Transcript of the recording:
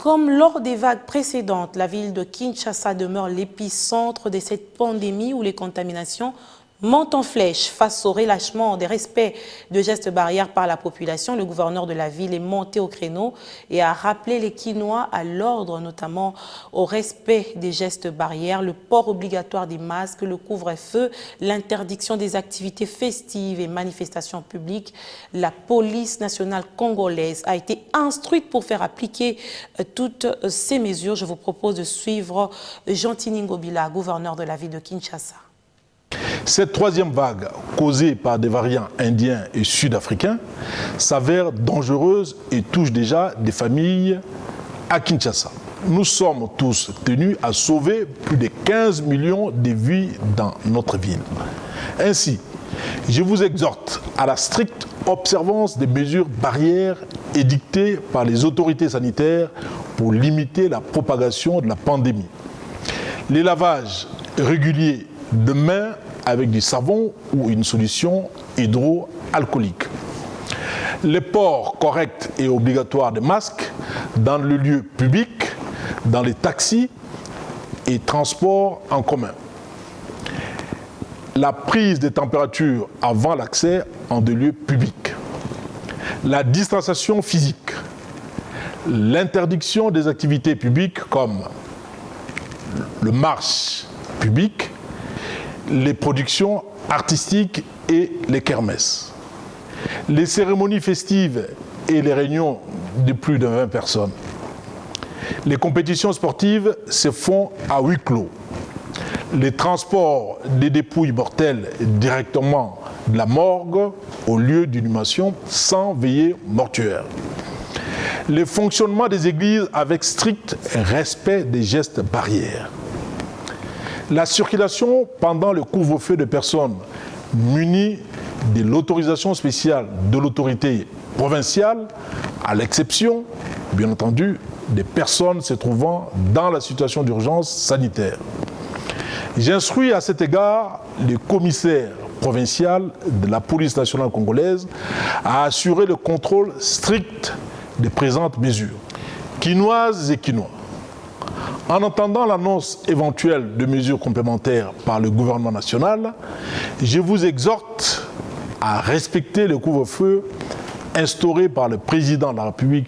Comme lors des vagues précédentes, la ville de Kinshasa demeure l'épicentre de cette pandémie où les contaminations montent en flèche. Face au relâchement des respects de gestes barrières par la population, le gouverneur de la ville est monté au créneau et a rappelé les Kinois à l'ordre, notamment au respect des gestes barrières, le port obligatoire des masques, le couvre-feu, l'interdiction des activités festives et manifestations publiques. La police nationale congolaise a été instruite pour faire appliquer toutes ces mesures. Je vous propose de suivre Jean-Tini Ngobila, gouverneur de la ville de Kinshasa. Cette troisième vague, causée par des variants indiens et sud-africains, s'avère dangereuse et touche déjà des familles à Kinshasa. Nous sommes tous tenus à sauver plus de 15 millions de vies dans notre ville. Ainsi, je vous exhorte à la stricte observance des mesures barrières édictées par les autorités sanitaires pour limiter la propagation de la pandémie. Les lavages réguliers de mains avec du savon ou une solution hydroalcoolique. Le port correct et obligatoire de masques dans le lieu public, dans les taxis et transports en commun. La prise de température avant l'accès en des lieux publics. La distanciation physique. L'interdiction des activités publiques comme le marche public, les productions artistiques et les kermesses. Les cérémonies festives et les réunions de plus de 20 personnes. Les compétitions sportives se font à huis clos. Les transports des dépouilles mortelles directement de la morgue au lieu d'inhumation sans veillée mortuaire. Le fonctionnement des églises avec strict respect des gestes barrières. La circulation pendant le couvre-feu de personnes munies de l'autorisation spéciale de l'autorité provinciale, à l'exception, bien entendu, des personnes se trouvant dans la situation d'urgence sanitaire. J'instruis à cet égard le commissaire provincial de la police nationale congolaise à assurer le contrôle strict des présentes mesures. Kinoises et Kinois, en entendant l'annonce éventuelle de mesures complémentaires par le gouvernement national, je vous exhorte à respecter le couvre-feu instauré par le président de la République